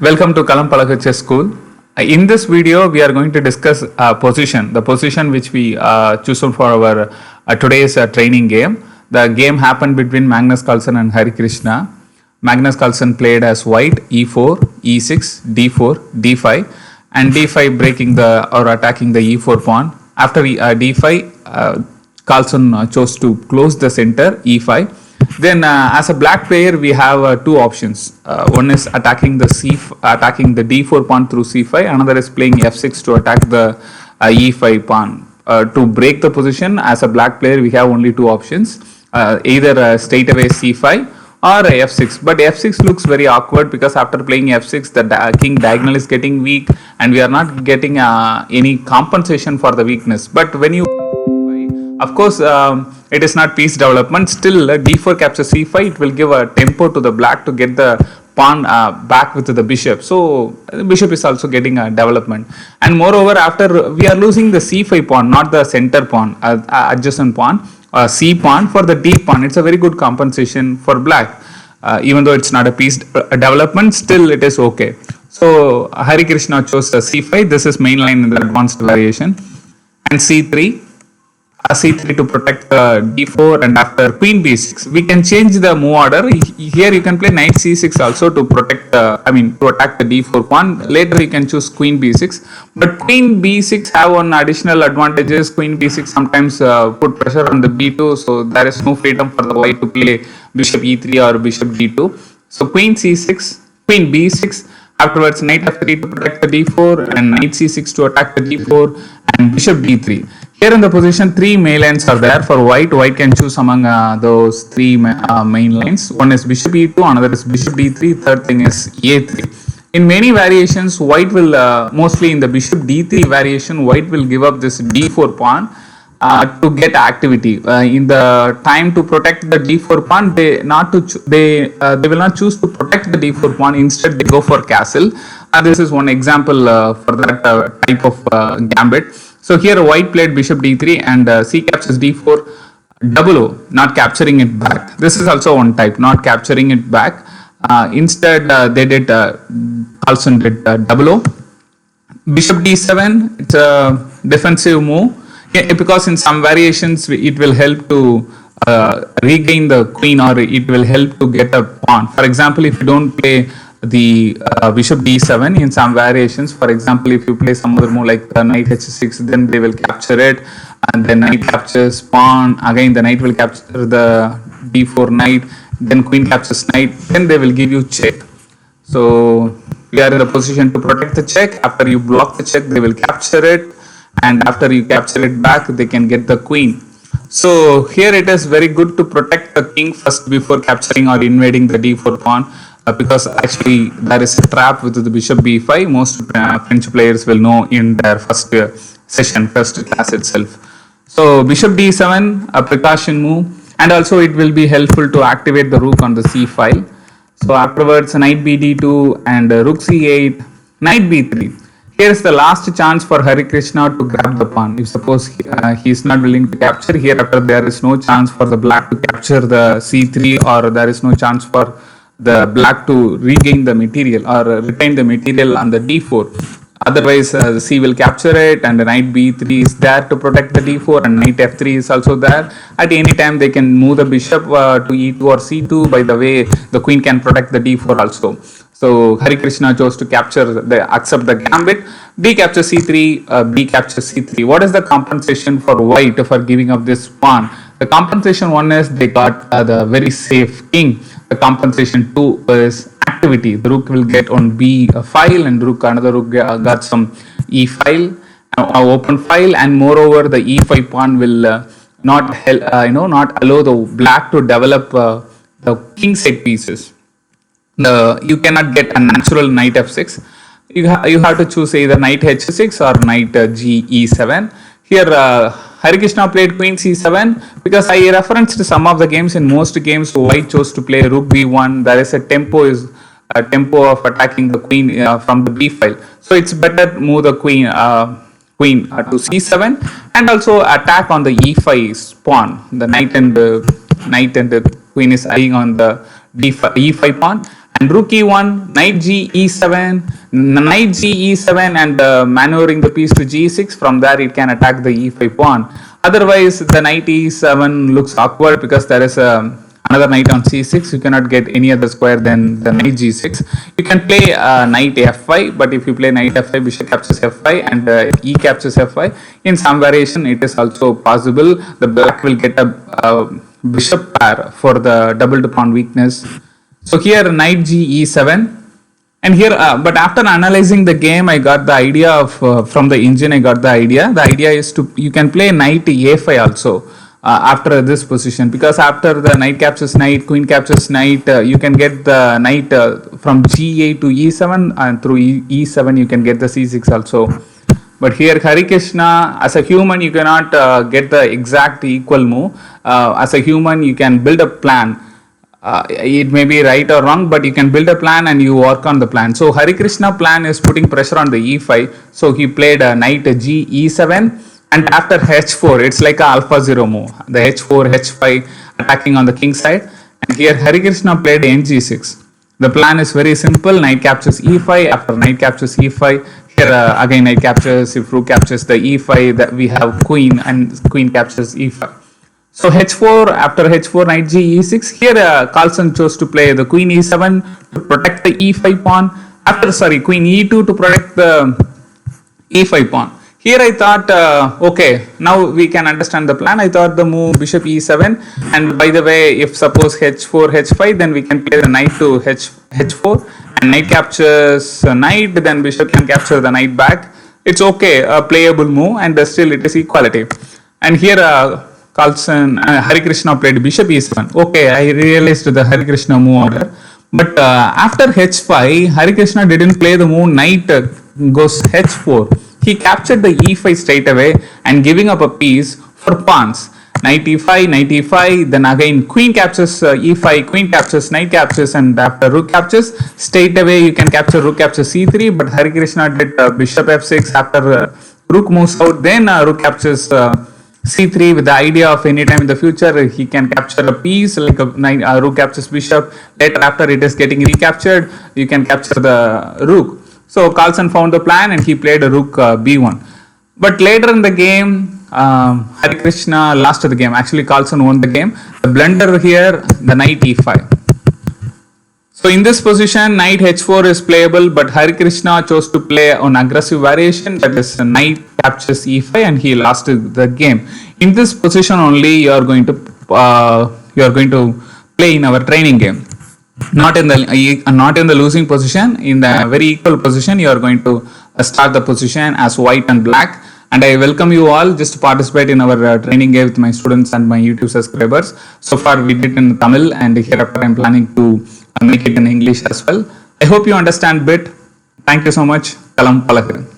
Welcome to Kalampalaka Chess School. In this video, we are going to discuss position, the position which we chosen for our today's training game. The game happened between Magnus Carlsen and Hari Krishna. Magnus Carlsen played as white, e4, e6, d4, d5, and d5 breaking or attacking the e4 pawn. After d5, Carlsen chose to close the center, e5. Then as a black player, we have two options. One is attacking the d4 pawn through c5. Another is playing f6 to attack the e5 pawn. To break the position, as a black player, we have only two options. Either straight away c5 or f6. But f6 looks very awkward because after playing f6, the king diagonal is getting weak and we are not getting any compensation for the weakness. But when you of course, it is not piece development. Still, d4 captures c5. It will give a tempo to the black to get the pawn back with the bishop. So, the bishop is also getting a development. And moreover, after we are losing the c5 pawn, not the center pawn, adjacent pawn, c pawn for the d pawn. It's a very good compensation for black. Even though it's not a piece development, still it is okay. So, Hari Krishna chose the c5. This is main line in the advanced variation. And c3. c3 to protect d4, and after queen b6 we can change the move order. Here you can play knight c6 also to protect to attack the d4 pawn. Later you can choose queen b6, but queen b6 have one additional advantages. Queen b6 sometimes put pressure on the b2, so there is no freedom for the white to play bishop e3 or bishop d2. So queen c6, queen b6, afterwards knight f3 to protect the d4, and knight c6 to attack the d4, and bishop d3. Here in the position, three main lines are there for white. White can choose among those three main lines. One is bishop e2, another is bishop d3, third thing is a3. In many variations, white will, mostly in the bishop d3 variation, white will give up this d4 pawn to get activity. In the time to protect the d4 pawn, they will not choose to protect the d4 pawn. Instead, they go for castle. This is one example for that type of gambit. So here white played bishop d3 and c captures d4, double O, not capturing it back. This is also one type, not capturing it back. Instead they did, Carlsen did double O. Bishop d7, it's a defensive move, because in some variations it will help to regain the queen, or it will help to get a pawn. For example, if you don't play the bishop d7 in some variations, for example, if you play some other move like knight h6, then they will capture it, and then knight captures pawn, again the knight will capture the d4 knight, then queen captures knight, then they will give you check. So we are in the position to protect the check. After you block the check, they will capture it, and after you capture it back, they can get the queen. So here it is very good to protect the king first before capturing or invading the d4 pawn. Because actually there is a trap with the bishop b5. Most French players will know in their first class itself. So bishop d7, a precaution move, and also it will be helpful to activate the rook on the c file. So afterwards knight bd2 and rook c8, knight b3. Here is the last chance for Hari Krishna to grab the pawn. If suppose he is not willing to capture, here after there is no chance for the black to capture the c3, or there is no chance for the black to regain the material or retain the material on the d4. Otherwise, c will capture it, and the knight b3 is there to protect the d4, and knight f3 is also there. At any time, they can move the bishop to e2 or c2. By the way, the queen can protect the d4 also. So Hari Krishna chose to accept the gambit. D captures c3, b captures c3. What is the compensation for white for giving up this pawn? The compensation one is they got the very safe king. The compensation 2 is activity. The rook will get on b file, and another rook got some e file, open file, and moreover the e5 pawn will not allow the black to develop the king side pieces. You cannot get a natural knight f6. You have to choose either knight h6 or knight ge7. Here Hari Krishna played queen c7 because I referenced some of the games. In most games, white chose to play rook b1. There is a tempo of attacking the queen from the b file. So it's better move the queen to c7, and also attack on the e5 pawn. The knight and the queen is eyeing on the e5 pawn, and rook e1, knight g e7, knight g e7 and maneuvering the piece to g6. From there it can attack the e5 pawn. Otherwise the knight e7 looks awkward because there is another knight on c6. You cannot get any other square than the knight g6. You can play knight f5, but if you play knight f5, bishop captures f5 and e captures f5. In some variation it is also possible the black will get a bishop pair for the doubled pawn weakness. So here knight g e7, and here but after analyzing the game I got the idea of from the engine. I got the idea. The idea is to you can play knight a5 also after this position, because after the knight captures knight, queen captures knight, you can get the knight from g8 to e7, and through e7 you can get the c6 also. But here Hari Krishna, as a human you cannot get the exact equal move. As a human you can build a plan. It may be right or wrong, but you can build a plan and you work on the plan. So Hari Krishna plan is putting pressure on the e5. So he played a knight g e7, and after h4 it's like a alpha 0 move. The h4, h5 attacking on the king side. And here Hari Krishna played ng6. The plan is very simple. Knight captures e5. After knight captures e5, here again knight captures. If rook captures the e5, that we have queen, and queen captures e5. So h4, after h4 knight g e6, here Carlsen chose to play the queen e7 to protect the e5 pawn. Queen e2 to protect the e5 pawn. Here I thought, okay, now we can understand the plan. I thought the move bishop e7, and by the way, if suppose h4, h5, then we can play the knight to h4, and knight captures knight, then bishop can capture the knight back. It's okay, a playable move, and still it is equality. And here Carlsen, Hari Krishna played bishop e7. Okay, I realized the Hari Krishna move order. But after h5, Hari Krishna didn't play the move knight goes h4. He captured the e5 straight away and giving up a piece for pawns. Knight e5, knight e5, then again queen captures e5, queen captures, knight captures, and after rook captures, straight away you can capture rook captures c3, but Hari Krishna did bishop f6. After rook moves out, then rook captures c3 with the idea of any time in the future he can capture a piece like a rook captures bishop. Later after it is getting recaptured, you can capture the rook. So Carlsen found the plan and he played a rook b1. But later in the game, Hari Krishna lost the game. Actually Carlsen won the game. The blunder here, the knight e5. So in this position, knight h4 is playable, but Hari Krishna chose to play an aggressive variation, that is knight captures e5, and he lost the game. In this position only you are going to play in our training game. Not in the losing position. In the very equal position, you are going to start the position as white and black. And I welcome you all just to participate in our training game with my students and my YouTube subscribers. So far we did in Tamil, and hereafter I am planning to make it in English as well. I hope you understand bit. Thank you so much. Kalam Palakiran.